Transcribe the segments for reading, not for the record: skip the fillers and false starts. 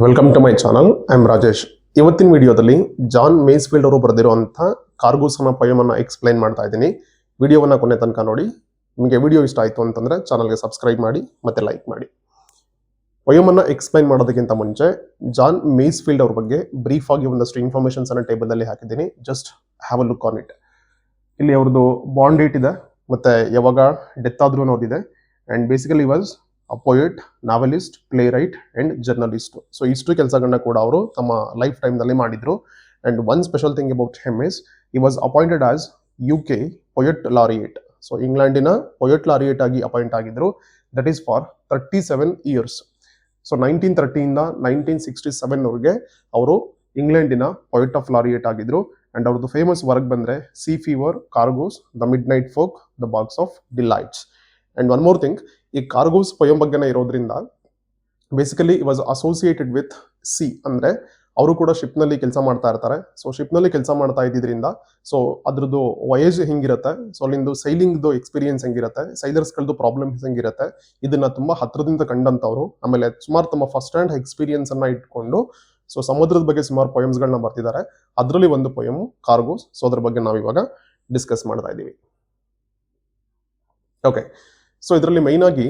Welcome to my channel. I am Rajesh. ಇವತ್ತಿನ ವಿಡಿಯೋದಲ್ಲಿ John ಮೇಸ್ಫೀಲ್ಡ್ ಅವರು ಬರೆದಿರುವಂಥ ಕಾರ್ಗೋಸ್ ಅನ್ನೋ ಪೊಯಮನ್ನು ಎಕ್ಸ್ಪ್ಲೈನ್ ಮಾಡ್ತಾ ಇದ್ದೀನಿ. ವಿಡಿಯೋವನ್ನು ಕೊನೆ ತನಕ ನೋಡಿ. ನಿಮಗೆ ವಿಡಿಯೋ ಇಷ್ಟ ಆಯಿತು ಅಂತಂದರೆ ಚಾನಲ್ಗೆ ಸಬ್ಸ್ಕ್ರೈಬ್ ಮಾಡಿ ಮತ್ತು ಲೈಕ್ ಮಾಡಿ. ಪೊಯಮನ್ನು ಎಕ್ಸ್ಪ್ಲೈನ್ ಮಾಡೋದಕ್ಕಿಂತ ಮುಂಚೆ ಜಾನ್ ಮೇಸ್ಫೀಲ್ಡ್ ಅವ್ರ ಬಗ್ಗೆ ಬ್ರೀಫ್ ಆಗಿ ಒಂದಷ್ಟು ಇನ್ಫಾರ್ಮೇಷನ್ಸನ್ನು ಟೇಬಲಲ್ಲಿ ಹಾಕಿದ್ದೀನಿ. Just have a look on it. ಇಲ್ಲಿ ಅವ್ರದ್ದು ಬಾಂಡ್ ಡೇಟ್ ಇದೆ ಮತ್ತು ಯಾವಾಗ ಡೆತ್ ಆದ್ರೂ ಅನ್ನೋದಿದೆ. And basically was a poet, novelist, playwright and journalist. So ಇಷ್ಟು ಕೆಲಸಗಳನ್ನ ಕೂಡ ಅವರು ತಮ್ಮ ಲೈಫ್ ಟೈಮ್ನಲ್ಲಿ ಮಾಡಿದ್ರು. And one special thing about him is he was appointed as UK poet laureate. So ಇಂಗ್ಲೆಂಡಿನ ಪೊಯೆಟ್ ಲಾರಿಯೇಟ್ ಆಗಿ ಅಪಾಯಿಂಟ್ ಆಗಿದ್ರು. That is for 37 years. So 1930 1967ವರೆಗೆ ಅವರು ಇಂಗ್ಲೆಂಡಿನ ಪೊಯೆಟ್ ಆಫ್ ಲಾರಿಯೇಟ್ ಆಗಿದ್ರು. ಆ್ಯಂಡ್ ಅವ್ರದ್ದು ಫೇಮಸ್ ವರ್ಕ್ ಬಂದರೆ sea fever, cargoes, the midnight folk, the box of delights. And one more thing, ಈ ಕಾರ್ಗೋಸ್ ಪೊಯಮ್ ಬಗ್ಗೆನೇ ಇರೋದ್ರಿಂದ basically it was associated with sea, ಅಂದರೆ ಅವರು ಕೂಡ ಶಿಪ್ನಲ್ಲಿ ಕೆಲಸ ಮಾಡ್ತಾ ಇರ್ತಾರೆ. ಸೊ ಶಿಪ್ನಲ್ಲಿ ಕೆಲಸ ಮಾಡ್ತಾ ಇದ್ದಿದ್ರಿಂದ ಸೊ ಅದ್ರದ್ದು ವಯೇಜ್ ಹೆಂಗಿರುತ್ತೆ, ಸೊ ಅಲ್ಲಿಂದು ಸೈಲಿಂಗ್ದು ಎಕ್ಸ್ಪೀರಿಯನ್ಸ್ ಹೆಂಗಿರುತ್ತೆ, ಸೈಲರ್ಸ್ಗಳದ್ದು ಪ್ರಾಬ್ಲಮ್ಸ್ ಹೆಂಗಿರುತ್ತೆ, ಇದನ್ನ ತುಂಬ ಹತ್ರದಿಂದ ಕಂಡಂಥವ್ರು. ಆಮೇಲೆ ಸುಮಾರು ತಮ್ಮ ಫಸ್ಟ್ ಹ್ಯಾಂಡ್ ಎಕ್ಸ್ಪೀರಿಯನ್ಸ್ ಅನ್ನ ಇಟ್ಕೊಂಡು ಸೊ ಸಮುದ್ರದ ಬಗ್ಗೆ ಸುಮಾರು ಪೊಯಮ್ಸ್ಗಳನ್ನ ಬರ್ತಿದ್ದಾರೆ. ಅದರಲ್ಲಿ ಒಂದು ಪೊಯಮ್ ಕಾರ್ಗೋಸ್. ಸೊ ಅದ್ರ ಬಗ್ಗೆ ನಾವು ಇವಾಗ ಡಿಸ್ಕಸ್ ಮಾಡ್ತಾ ಇದ್ದೀವಿ. ಓಕೆ, ಸೊ ಇದರಲ್ಲಿ ಮೈನ್ ಆಗಿ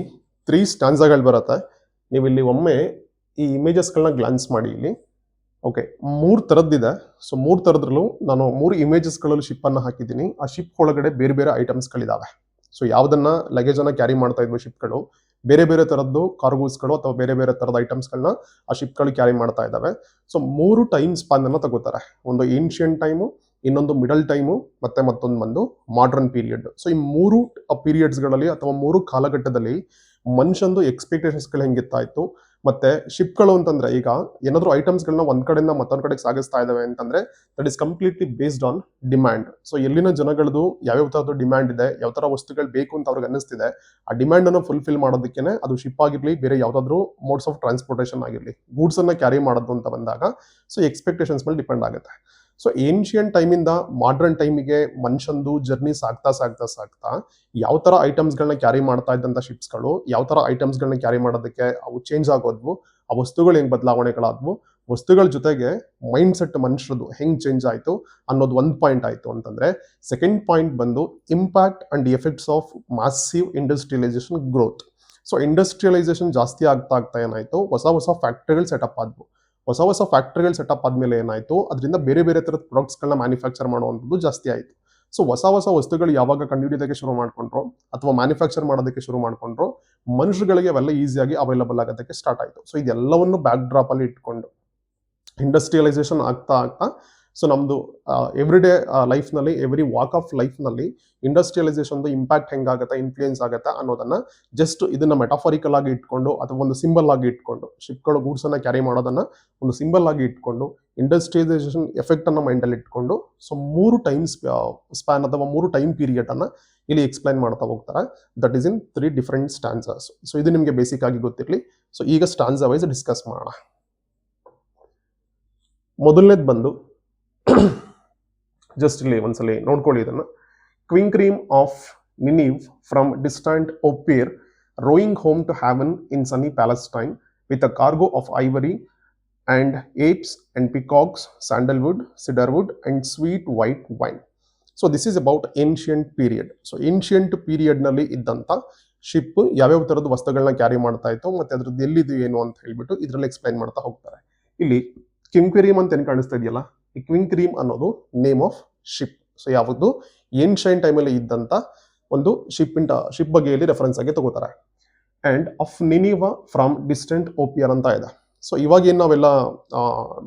3 ಸ್ಟ್ಯಾನ್ಸಾಗಳು ಬರುತ್ತೆ. ನೀವು ಇಲ್ಲಿ ಒಮ್ಮೆ ಈ ಇಮೇಜಸ್ಗಳನ್ನ ಗ್ಲಾನ್ಸ್ ಮಾಡಿ. ಇಲ್ಲಿ ಓಕೆ, 3 ಥರದ್ದಿದೆ. ಸೊ 3 ಥರದ್ರಲ್ಲೂ ನಾನು 3 ಇಮೇಜಸ್ಗಳಲ್ಲಿ ಶಿಪ್ಪನ್ನು ಹಾಕಿದ್ದೀನಿ. ಆ ಶಿಪ್ ಒಳಗಡೆ ಬೇರೆ ಬೇರೆ ಐಟಮ್ಸ್ಗಳಿದ್ದಾವೆ. ಸೊ ಯಾವುದನ್ನ ಲಗೇಜನ್ನು ಕ್ಯಾರಿ ಮಾಡ್ತಾ ಇದ್ವು ಶಿಪ್ಗಳು, ಬೇರೆ ಬೇರೆ ಥರದ್ದು ಕಾರ್ಗೋಸ್ಗಳು ಅಥವಾ ಬೇರೆ ಬೇರೆ ಥರದ ಐಟಮ್ಸ್ಗಳನ್ನ ಆ ಶಿಪ್ಗಳು ಕ್ಯಾರಿ ಮಾಡ್ತಾ ಇದ್ದಾವೆ. ಸೊ 3 ಟೈಮ್ ಸ್ಪಾನ್ ಅನ್ನು ತಗೋತಾರೆ. ಒಂದು ಏನ್ಷಿಯಂಟ್ ಟೈಮು, ಇನ್ನೊಂದು ಮಿಡಲ್ ಟೈಮು, ಮತ್ತೆ ಮತ್ತೊಂದು ಬಂದು ಮಾಡರ್ನ್ ಪೀರಿಯಡ್. ಸೊ ಈ 3 ಪೀರಿಯಡ್ಸ್ಗಳಲ್ಲಿ ಅಥವಾ 3 ಕಾಲಘಟ್ಟದಲ್ಲಿ ಮನುಷ್ಯಂದು ಎಕ್ಸ್ಪೆಕ್ಟೇಷನ್ಸ್ಗಳು ಹೆಂಗಿತ್ತಾಯಿತು, ಮತ್ತೆ ಶಿಪ್ಗಳು ಅಂತಂದ್ರೆ ಈಗ ಏನಾದರೂ ಐಟಮ್ಸ್ಗಳನ್ನ ಒಂದ್ ಕಡೆಯಿಂದ ಮತ್ತೊಂದು ಕಡೆಗೆ ಸಾಗಿಸ್ತಾ ಇದ್ದಾವೆ ಅಂತಂದ್ರೆ that is completely based on demand. So ಎಲ್ಲಿನ ಜನಗಳದು ಯಾವ್ಯಾವ ಥರದ್ದು ಡಿಮ್ಯಾಂಡ್ ಇದೆ, ಯಾವ ಥರ ವಸ್ತುಗಳು ಬೇಕು ಅಂತ ಅವ್ರಿಗೆ ಅನ್ನಿಸ್ತಿದೆ, ಆ ಡಿಮ್ಯಾಂಡ್ ಅನ್ನು ಫುಲ್ಫಿಲ್ ಮಾಡೋದಕ್ಕೆ ಅದು ಶಿಪ್ ಆಗಿರಲಿ, ಬೇರೆ ಯಾವುದಾದ್ರೂ ಮೋಡ್ಸ್ ಆಫ್ ಟ್ರಾನ್ಸ್ಪೋರ್ಟೇಷನ್ ಆಗಿರಲಿ, ಗೂಡ್ಸ್ ಅನ್ನ ಕ್ಯಾರಿ ಮಾಡೋದು ಅಂತ ಬಂದಾಗ ಸೊ ಎಕ್ಸ್ಪೆಕ್ಟೇಷನ್ಸ್ ಮೇಲೆ ಡಿಪೆಂಡ್ ಆಗುತ್ತೆ. ಸೊ ಏನ್ಷಿಯಂಟ್ ಟೈಮಿಂದ ಮಾಡರ್ನ್ ಟೈಮಿಗೆ ಮನುಷ್ಯಂದು ಜರ್ನಿ ಸಾಗ್ತಾ ಸಾಗ್ತಾ ಸಾಗ್ತಾ ಯಾವ ಥರ ಐಟಮ್ಸ್ಗಳನ್ನ ಕ್ಯಾರಿ ಮಾಡ್ತಾ ಇದ್ದಂಥ ಶಿಪ್ಸ್ಗಳು ಯಾವ ಥರ ಐಟಮ್ಸ್ಗಳನ್ನ ಕ್ಯಾರಿ ಮಾಡೋದಕ್ಕೆ ಅವು ಚೇಂಜ್ ಆಗೋದ್ವು, ಆ ವಸ್ತುಗಳು ಹೆಂಗೆ ಬದಲಾವಣೆಗಳಾದ್ವು, ವಸ್ತುಗಳ ಜೊತೆಗೆ ಮೈಂಡ್ ಸೆಟ್ ಮನುಷ್ಯರದು ಹೆಂಗೆ ಚೇಂಜ್ ಆಯಿತು ಅನ್ನೋದು ಒಂದು ಪಾಯಿಂಟ್ ಆಯಿತು ಅಂತಂದರೆ, ಸೆಕೆಂಡ್ ಪಾಯಿಂಟ್ ಬಂದು impact and effects of massive industrialisation growth. So industrialisation ಜಾಸ್ತಿ ಆಗ್ತಾ ಆಗ್ತಾ ಏನಾಯಿತು, ಹೊಸ ಹೊಸ ಫ್ಯಾಕ್ಟ್ರಿಗಳು ಸೆಟಪ್ ಆದವು. ಹೊಸ ಹೊಸ ಫ್ಯಾಕ್ಟ್ರಿಗಳು ಸೆಟಪ್ ಆದಮೇಲೆ ಏನಾಯಿತು, ಅದರಿಂದ ಬೇರೆ ಬೇರೆ ಥರದ ಪ್ರಾಡಕ್ಟ್ಸ್ಗಳನ್ನ ಮ್ಯಾನುಫ್ಯಾಕ್ಚರ್ ಮಾಡುವಂಥದ್ದು ಜಾಸ್ತಿ ಆಯಿತು. ಸೊ ಹೊಸ ಹೊಸ ವಸ್ತುಗಳು ಯಾವಾಗ ಕಂಡುಹಿಡಿಯೋದಕ್ಕೆ ಶುರು ಮಾಡ್ಕೊಂಡ್ರು ಅಥವಾ ಮ್ಯಾನುಫ್ಯಾಕ್ಚರ್ ಮಾಡೋದಕ್ಕೆ ಶುರು ಮಾಡ್ಕೊಂಡ್ರು, ಮನುಷ್ಯಗಳಿಗೆ ಅವೆಲ್ಲ ಈಸಿಯಾಗಿ ಅವೈಲಬಲ್ ಆಗೋದಕ್ಕೆ ಸ್ಟಾರ್ಟ್ ಆಯಿತು. ಸೊ ಇದೆಲ್ಲವನ್ನು ಬ್ಯಾಕ್ ಡ್ರಾಪಲ್ಲಿ ಇಟ್ಕೊಂಡು ಇಂಡಸ್ಟ್ರಿಯಲೈಸೇಷನ್ ಆಗ್ತಾ ಆಗ್ತಾ ಸೊ ನಮ್ಮದು ಎವ್ರಿಡೇ ಲೈಫ್ನಲ್ಲಿ, ಎವ್ರಿ ವಾಕ್ ಆಫ್ ಲೈಫ್ನಲ್ಲಿ ಇಂಡಸ್ಟ್ರಿಯಲೈಸೇಷನ್ದು ಇಂಪ್ಯಾಕ್ಟ್ ಹೆಂಗಾಗುತ್ತೆ, ಇನ್ಫ್ಲೂಯೆನ್ಸ್ ಆಗುತ್ತೆ ಅನ್ನೋದನ್ನ ಜಸ್ಟ್ ಇದನ್ನ ಮೆಟಾಫರಿಕಲ್ ಆಗಿ ಇಟ್ಕೊಂಡು ಅಥವಾ ಒಂದು ಸಿಂಬಲ್ ಆಗಿ ಇಟ್ಕೊಂಡು, ಶಿಪ್ಗಳು ಗೂಡ್ಸನ್ನು ಕ್ಯಾರಿ ಮಾಡೋದನ್ನ ಒಂದು ಸಿಂಬಲ್ ಆಗಿ ಇಟ್ಕೊಂಡು ಇಂಡಸ್ಟ್ರಿಯಲೈಸೇಷನ್ ಎಫೆಕ್ಟ್ ಅನ್ನ ಮೈಂಡಲ್ಲಿ ಇಟ್ಕೊಂಡು ಸೊ 3 ಟೈಮ್ ಸ್ಪ್ಯಾನ್ ಅಥವಾ 3 ಟೈಮ್ ಪೀರಿಯಡ್ ಅನ್ನ ಇಲ್ಲಿ ಎಕ್ಸ್ಪ್ಲೈನ್ ಮಾಡ್ತಾ ಹೋಗ್ತಾರೆ. That is in 3 different stanzas. So ಇದು ನಿಮಗೆ ಬೇಸಿಕ್ ಆಗಿ ಗೊತ್ತಿರಲಿ. ಸೊ ಈಗ ಸ್ಟ್ಯಾನ್ಸಾ ವೈಸ್ ಡಿಸ್ಕಸ್ ಮಾಡೋಣ. ಮೊದಲನೇದು ಬಂದು ಜಸ್ಟ್ ಇಲ್ಲಿ ಒಂದ್ಸಲಿ ನೋಡ್ಕೊಳ್ಳಿ ಇದನ್ನ. Quinquireme of Nineveh from distant Ophir rowing home to haven in sunny Palestine with a cargo of ivory and apes and peacocks, sandalwood, cedarwood and sweet white wine. So this is about ancient period. So ancient ಪೀರಿಯಡ್ನಲ್ಲಿ ಇದ್ದಂಥ ship ಯಾವ್ಯಾವ ಥರದ ವಸ್ತುಗಳನ್ನ carry ಮಾಡ್ತಾ ಇತ್ತು ಮತ್ತು ಅದ್ರದ್ದು ಎಲ್ಲಿದು ಏನು ಅಂತ ಹೇಳ್ಬಿಟ್ಟು ಇದರಲ್ಲಿ ಎಕ್ಸ್ಪ್ಲೈನ್ ಮಾಡ್ತಾ ಹೋಗ್ತಾರೆ. ಇಲ್ಲಿ ಕ್ವಿಂಗ್ ಕ್ರೀಮ್ ಅಂತ ಏನು ಕಾಣಿಸ್ತಾ ಇದೆಯಲ್ಲ, ಈ ಕ್ವಿಂಗ್ ಕ್ರೀಮ್ ಅನ್ನೋದು ನೇಮ್ ಆಫ್ ಶಿಪ್. ಸೊ ಯಾವುದು ಏನ್ಷಿಯಂಟ್ ಟೈಮಲ್ಲಿ ಇದ್ದಂಥ ಒಂದು ಶಿಪ್ ಬಗ್ಗೆ ಇಲ್ಲಿ ರೆಫರೆನ್ಸ್ ಆಗಿ ತಗೋತಾರೆ. ಆ್ಯಂಡ್ ಆಫ್ ನಿನಿವಾ ಫ್ರಮ್ ಡಿಸ್ಟೆಂಟ್ ಓಪಿಯರ್ ಅಂತ ಇದೆ. ಸೊ ಇವಾಗ ಏನು ನಾವೆಲ್ಲ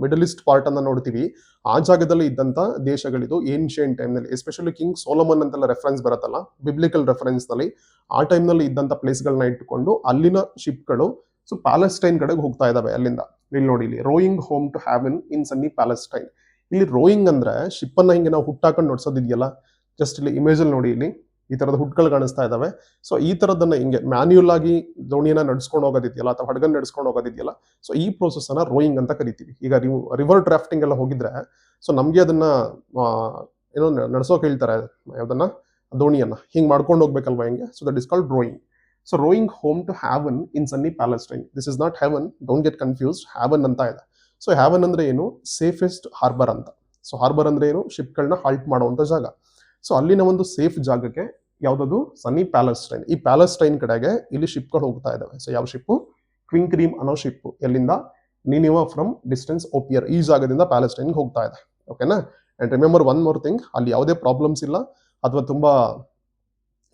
ಮಿಡಲ್ ಈಸ್ಟ್ ಪಾರ್ಟ್ ಅನ್ನ ನೋಡ್ತೀವಿ, ಆ ಜಾಗದಲ್ಲಿ ಇದ್ದಂಥ ದೇಶಗಳಿದು ಏನ್ಷಿಯಂಟ್ ಟೈಮ್ನಲ್ಲಿ, ಎಸ್ಪೆಷಲಿ ಕಿಂಗ್ ಸೋಲಮನ್ ಅಂತೆಲ್ಲ ರೆಫರೆನ್ಸ್ ಬರುತ್ತಲ್ಲ ಬಿಬ್ಲಿಕಲ್ ರೆಫರೆನ್ಸ್ನಲ್ಲಿ, ಆ ಟೈಮ್ನಲ್ಲಿ ಇದ್ದಂಥ ಪ್ಲೇಸ್ಗಳನ್ನ ಇಟ್ಕೊಂಡು ಅಲ್ಲಿನ ಶಿಪ್ಗಳು ಸೊ ಪ್ಯಾಲೆಸ್ಟೈನ್ ಕಡೆಗೆ ಹೋಗ್ತಾ ಇದ್ದಾವೆ. ಅಲ್ಲಿಂದ ಇಲ್ಲಿ ನೋಡಿ, ಇಲ್ಲಿ rowing home to haven in sunny Palestine. ಇಲ್ಲಿ ರೋಯಿಂಗ್ ಅಂದ್ರೆ ಶಿಪ್ ಅನ್ನ ಹಿಂಗೆ ನಾವು ಹುಟ್ಟಾಕೊಂಡು ನೋಡ್ಸೋದಿದೆಯಲ್ಲ, ಜಸ್ಟ್ ಇಲ್ಲಿ ಇಮೇಜಲ್ಲಿ ನೋಡಿ, ಇಲ್ಲಿ ಈ ತರದ ಹುಟ್ಗಳು ಕಾಣಿಸ್ತಾ ಇದಾವೆ. ಸೊ ಈ ತರದನ್ನ ಹಿಂಗೆ ಮ್ಯಾನ್ಯುಯಲ್ ಆಗಿ ದೋಣಿಯನ್ನ ನಡ್ಸ್ಕೊಂಡು ಹೋಗೋದಿದೆಯಲ್ಲ ಅಥವಾ ಹಡಗನ್ನ ನಡ್ಸ್ಕೊಂಡು ಹೋಗೋದಿದೆಯಲ್ಲ, ಸೊ ಈ ಪ್ರೋಸೆಸ್ ಅನ್ನ ರೋಯಿಂಗ್ ಅಂತ ಕರಿತೀವಿ. ಈಗ ನೀವು ರಿವರ್ ಡ್ರಾಫ್ಟಿಂಗ್ ಎಲ್ಲ ಹೋಗಿದ್ರೆ ಸೊ ನಮ್ಗೆ ಅದನ್ನ ಏನೋ ನಡ್ಸೋಕೆ ಹೇಳ್ತಾರೆ, ಯಾವ್ದನ್ನ ದೋಣಿಯನ್ನ ಹಿಂಗೆ ಮಾಡ್ಕೊಂಡು ಹೋಗ್ಬೇಕಲ್ವಾ ಹಿಂಗೆ. So that is called rowing. So rowing home to haven in sunny Palestine. This is not heaven, don't get confused, haven ಅಂತ ಇದೆ. ಸೊ ಹ್ಯಾವನ್ ಅಂದ್ರೆ ಏನು, ಸೇಫೆಸ್ಟ್ ಹಾರ್ಬರ್ ಅಂತ. ಸೊ ಹಾರ್ಬರ್ ಅಂದ್ರೆ ಏನು, ಶಿಪ್ಗಳನ್ನ ಹಾಲ್ಟ್ ಮಾಡುವಂತ ಜಾಗ. ಸೊ ಅಲ್ಲಿನ ಒಂದು ಸೇಫ್ ಜಾಗಕ್ಕೆ ಯಾವ್ದದು, ಸನ್ನಿ ಪ್ಯಾಲೆಸ್ಟೈನ್. ಈ ಪ್ಯಾಲೆಸ್ಟೈನ್ ಕಡೆಗೆ ಇಲ್ಲಿ ಶಿಪ್ಗಳು ಹೋಗ್ತಾ ಇದಾವೆ. ಸೊ ಯಾವ ಶಿಪ್ಪು, ಕ್ವಿನ್ ಕ್ರೀಮ್ ಅನ್ನೋ ಶಿಪ್ ಎಲ್ಲಿಂದ, ನಿನಿವಾ ಫ್ರಮ್ ಡಿಸ್ಟೆನ್ಸ್ ಓಪಿಯರ್, ಈ ಜಾಗದಿಂದ ಪ್ಯಾಲೆಸ್ಟೈನ್ಗೆ ಹೋಗ್ತಾ ಇದೆ. ಓಕೆನಾ. And remember one more thing, ಅಲ್ಲಿ ಯಾವುದೇ ಪ್ರಾಬ್ಲಮ್ಸ್ ಇಲ್ಲ ಅಥವಾ ತುಂಬಾ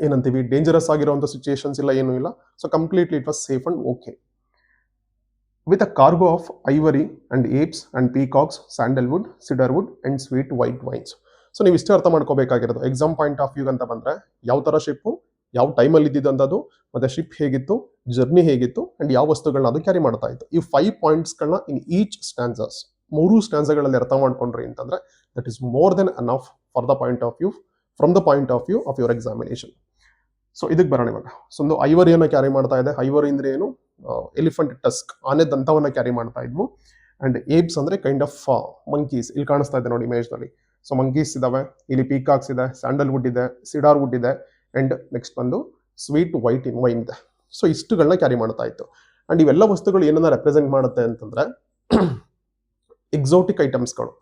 ಏನಂತೀವಿ ಡೇಂಜರಸ್ ಆಗಿರುವಂತ ಸಿಚುಯೇಷನ್ಸ್ ಇಲ್ಲ, ಏನೂ ಇಲ್ಲ. So completely it was safe and okay. With a cargo of ivory and apes and peacocks, sandalwood, cedarwood and sweet white wines. So ನೀವು ಇಷ್ಟೇ ಅರ್ಥ ಮಾಡ್ಕೋಬೇಕಾಗಿರೋದು ಎಕ್ಸಾಮ್ ಪಾಯಿಂಟ್ ಆಫ್ ವ್ಯೂ ಅಂತ ಬಂದ್ರೆ, ಯಾವ ತರ ಶಿಪ್ಪು, ಯಾವ ಟೈಮಲ್ಲಿ ಇದ್ದಿದ್ದಂಥದ್ದು, ಮತ್ತೆ ಶಿಪ್ ಹೇಗಿತ್ತು, ಜರ್ನಿ ಹೇಗಿತ್ತು, ಅಂಡ್ ಯಾವ ವಸ್ತುಗಳನ್ನ ಅದು ಕ್ಯಾರಿ ಮಾಡ್ತಾ ಇತ್ತು. ಈ 5 ಪಾಯಿಂಟ್ಸ್ಗಳನ್ನ ಇನ್ ಈಚ್ ಸ್ಟ್ಯಾನ್ಸಸ್, 3 ಸ್ಟ್ಯಾನ್ಸಗಳಲ್ಲಿ ಅರ್ಥ ಮಾಡ್ಕೊಂಡ್ರಿ ಅಂತಂದ್ರೆ that is more than enough for the point of view, from the point of view of your examination. So ಇದಕ್ಕೆ ಬರೋಣ ಇವಾಗ. ಸೊ ಒಂದು ಐವರಿಯನ್ನು ಕ್ಯಾರಿ ಮಾಡ್ತಾ ಇದೆ. ಐವರಿ ಅಂದ್ರೆ ಏನು, ಎಲಿಫೆಂಟ್ ಟಸ್ಕ್, ಆನೆ ದಂತವನ್ನ ಕ್ಯಾರಿ ಮಾಡ್ತಾ ಇದ್ವು. ಅಂಡ್ ಏಪ್ಸ್ ಅಂದ್ರೆ ಕೈಂಡ್ ಆಫ್ ಮಂಕೀಸ್, ಇಲ್ಲಿ ಕಾಣಿಸ್ತಾ ಇದೆ ನೋಡಿ ಇಮೇಜ್ ನಲ್ಲಿ. ಸೊ ಮಂಕೀಸ್ ಇದಾವೆ, ಇಲ್ಲಿ ಪೀಕಾಕ್ಸ್ ಇದೆ, ಸ್ಯಾಂಡಲ್ವುಡ್ ಇದೆ, ಸಿಡಾರ್ ವುಡ್ ಇದೆ, ಅಂಡ್ ನೆಕ್ಸ್ಟ್ ಬಂದು ಸ್ವೀಟ್ ವೈಟ್ ವೈನ್ ಇದೆ. ಸೊ ಇಷ್ಟುಗಳನ್ನ ಕ್ಯಾರಿ ಮಾಡ್ತಾ ಇತ್ತು. ಅಂಡ್ ಇವೆಲ್ಲ ವಸ್ತುಗಳು ಏನನ್ನ ರೆಪ್ರೆಸೆಂಟ್ ಮಾಡುತ್ತೆ ಅಂತಂದ್ರೆ ಎಕ್ಸೋಟಿಕ್ ಐಟಮ್ಸ್ಗಳು.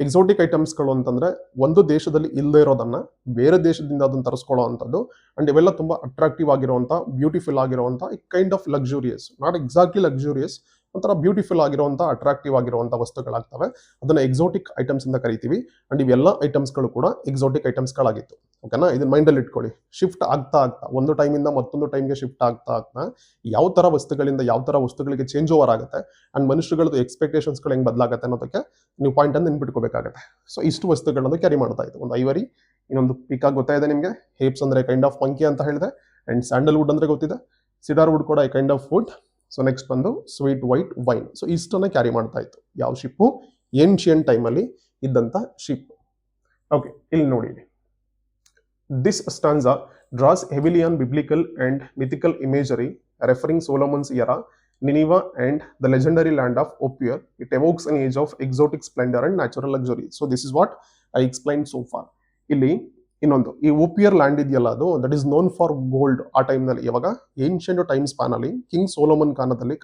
ಎಕ್ಸೋಟಿಕ್ ಐಟಮ್ಸ್ಗಳು ಅಂತಂದ್ರೆ ಒಂದು ದೇಶದಲ್ಲಿ ಇಲ್ಲದೆ ಇರೋದನ್ನ ಬೇರೆ ದೇಶದಿಂದ ಅದನ್ನ ತರಿಸ್ಕೊಳ್ಳೋ ಅಂಥದ್ದು. ಅಂಡ್ ಇವೆಲ್ಲ ತುಂಬಾ ಅಟ್ರಾಕ್ಟಿವ್ ಆಗಿರುವಂತ, ಬ್ಯೂಟಿಫುಲ್ ಆಗಿರುವಂತ kind of luxurious, not exactly luxurious, ಒಂಥರ ಬ್ಯೂಟಿಫುಲ್ ಆಗಿರುವಂತ, ಅಟ್ರಾಕ್ಟಿವ್ ಆಗಿರುವಂತ ವಸ್ತುಗಳಾಗ್ತವೆ. ಅದನ್ನ ಎಕ್ಸೋಟಿಕ್ ಐಟಮ್ಸ್ ಅಂತ ಕರಿತೀವಿ. ಅಂಡ್ ಇವೆಲ್ಲ ಐಟಮ್ಸ್ಗಳು ಕೂಡ ಎಕ್ಸೋಟಿಕ್ ಐಟಮ್ಸ್ಗಳಾಗಿತ್ತು. ಓಕೆನಾ, ಇದನ್ನ ಮೈಂಡಲ್ಲಿ ಇಟ್ಕೊಳ್ಳಿ. ಶಿಫ್ಟ್ ಆಗ್ತಾ ಆಗ್ತಾ ಒಂದು ಟೈಮಿಂದ ಮತ್ತೊಂದು ಟೈಮ್ಗೆ ಶಿಫ್ಟ್ ಆಗ್ತಾ ಆಗ್ತಾ ಯಾವ ತರ ವಸ್ತುಗಳಿಂದ ಯಾವ ತರ ವಸ್ತುಗಳಿಗೆ ಚೇಂಜ್ ಓವರ್ ಆಗುತ್ತೆ, ಅಂಡ್ ಮನುಷ್ಯಗಳದ್ದು ಎಕ್ಸ್ಪೆಕ್ಟೇಷನ್ಸ್ಗಳು ಹೆಂಗ್ ಬದಲಾಗುತ್ತೆ ಅನ್ನೋದಕ್ಕೆ ನೀವು ಪಾಯಿಂಟ್ ಅನ್ನು ನೆನ್ಪಿಟ್ಕೋಬೇಕಾಗುತ್ತೆ. ಸೊ ಇಷ್ಟು ವಸ್ತುಗಳನ್ನು ಕ್ಯಾರಿ ಮಾಡ್ತಾ ಇತ್ತು. ಒಂದು ಐವರಿ, ಇನ್ನೊಂದು ಪಿಕಾಕ್ ಗೊತ್ತಾಯಿದೆ ನಿಮಗೆ, ಹೇಪ್ಸ್ ಅಂದ್ರೆ ಕೈಂಡ್ ಆಫ್ ಮಂಕಿ ಅಂತ ಹೇಳಿದೆ, ಅಂಡ್ ಸ್ಯಾಂಡಲ್ವುಡ್ ಅಂದ್ರೆ ಗೊತ್ತಿದೆ, ಸಿಡಾರ್ ವುಡ್ ಕೂಡ kind of wood. So next ಬಂದು ಸ್ವೀಟ್ ವೈಟ್ ವೈನ್. ಸೊ ಇಷ್ಟನ್ನ ಕ್ಯಾರಿ ಮಾಡ್ತಾ ಇತ್ತು. ಯಾವ ಶಿಪ್ಪು, ಏನ್ಷಿಯಂಟ್ ಟೈಮಲ್ಲಿ ಇದ್ದಂತ ಶಿಪ್. ಓಕೆ, ಇಲ್ಲಿ ನೋಡಿ. This stanza draws heavily on biblical and mythical imagery referring Solomon's era, Nineveh and the legendary land of Ophir. It evokes an age of exotic splendor and natural luxury. So this is what I explained so far. ಇಲ್ಲಿ ಇನ್ನೊಂದು, ಈ ಓಪಿಯರ್ land ಇದೆಯಲ್ಲ, ಅದು that is known for gold. ಆ ಟೈಮ್ನಲ್ಲಿ ಯಾವಾಗ ancient time spawn ಅಲ್ಲಿ king Solomon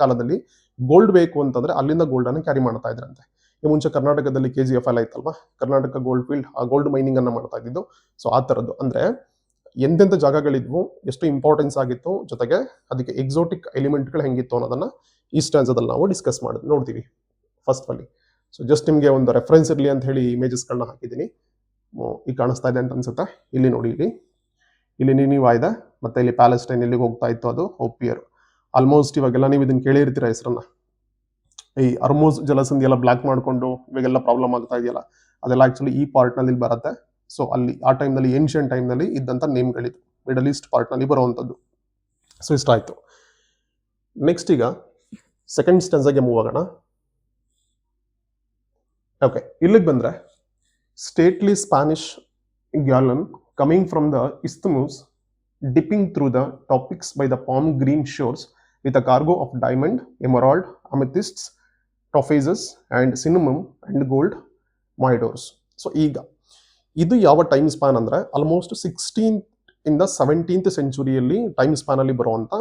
ಕಾಲದಲ್ಲಿ ಗೋಲ್ಡ್ ಬೇಕು ಅಂತಂದ್ರೆ ಅಲ್ಲಿಂದ ಗೋಲ್ಡ್ ಅನ್ನು ಕ್ಯಾರಿ ಮಾಡ್ತಾ ಇದ್ರಂತೆ. ಈ ಮುಂಚೆ ಕರ್ನಾಟಕದಲ್ಲಿ KGF ಎಲ್ಲ ಇತ್ತಲ್ವಾ, ಕರ್ನಾಟಕ ಗೋಲ್ಡ್ ಫೀಲ್ಡ್, ಆ ಗೋಲ್ಡ್ ಮೈನಿಂಗ್ ಅನ್ನ ಮಾಡ್ತಾ ಇದ್ದಿದ್ದು. ಸೊ ಆ ತರದ್ದು ಅಂದ್ರೆ ಎಂತೆಂಥ ಜಾಗಗಳಿದ್ವು, ಎಷ್ಟು ಇಂಪಾರ್ಟೆನ್ಸ್ ಆಗಿತ್ತು, ಜೊತೆಗೆ ಅದಕ್ಕೆ ಎಕ್ಸೋಟಿಕ್ ಎಲಿಮೆಂಟ್ಗಳು ಹೆಂಗಿತ್ತು ಅನ್ನೋದನ್ನ ಈ ಸ್ಟ್ಯಾನ್ಸದಲ್ಲಿ ನಾವು ಡಿಸ್ಕಸ್ ನೋಡ್ತೀವಿ ಫಸ್ಟ್ ಅಲ್ಲಿ. ಸೊ ಜಸ್ಟ್ ನಿಮಗೆ ಒಂದು ರೆಫರೆನ್ಸ್ ಇರಲಿ ಅಂತ ಹೇಳಿ ಇಮೇಜಸ್ಗಳನ್ನ ಹಾಕಿದ್ದೀನಿ. ಈಗ ಕಾಣಿಸ್ತಾ ಇದೆ ಅಂತ ಅನ್ಸುತ್ತೆ. ಇಲ್ಲಿ ನೋಡಿ, ಇಲ್ಲಿ ನಿನಿವಾ ಇದೆ, ಮತ್ತೆ ಇಲ್ಲಿ ಪ್ಯಾಲೆಸ್ಟೈನ್ ಎಲ್ಲಿಗೆ ಹೋಗ್ತಾ ಇತ್ತು, ಅದು ಓಪಿಯರ್. ಆಲ್ಮೋಸ್ಟ್ ಇವಾಗೆಲ್ಲ ನೀವು ಇದನ್ನ ಕೇಳಿರ್ತೀರ ಹೆಸರನ್ನ. ಈ ಅರ್ಮೋಸ್ ಜಲಸಂಧಿ ಎಲ್ಲ ಬ್ಲಾಕ್ ಮಾಡ್ಕೊಂಡು ಇವಾಗೆಲ್ಲ ಪ್ರಾಬ್ಲಮ್ ಆಗ್ತಾ ಇದೆಯಲ್ಲ, ಅದೆಲ್ಲ ಆಕ್ಚುಲಿ ಈ ಪಾರ್ಟ್ ನಲ್ಲಿ ಬರುತ್ತೆ. ಸೊ ಅಲ್ಲಿ ಆ ಟೈಮ್ನಲ್ಲಿ ಏನ್ಷಿಯಂಟ್ ಟೈಮ್ನಲ್ಲಿ ಇದ್ದಂಥ ನೇಮ್ಗಳಿದು, ಮಿಡಲ್ ಈಸ್ಟ್ ಪಾರ್ಟ್ನಲ್ಲಿ ಬರುವಂಥದ್ದು. ಸೊ ಇಷ್ಟ ಆಯ್ತು. ನೆಕ್ಸ್ಟ್ ಈಗ ಸೆಕೆಂಡ್ ಸ್ಟೆನ್ಸಾಗೆ ಮೂವ್ ಆಗೋಣ. ಓಕೆ, ಇಲ್ಲಿಗೆ ಬಂದ್ರೆ stately Spanish galleon coming from the isthmus, dipping through the topics by the palm green shores with a cargo of diamond, emerald, amethysts, topazes and cinnamon and gold moidores. So ಈಗ ಇದು ಯಾವ time spawn ಅಂದ್ರೆ almost 16th ಇಂದ 17th ಸೆಂಚುರಿಯಲ್ಲಿ time spawn ಅಲ್ಲಿ ಬರುವಂತ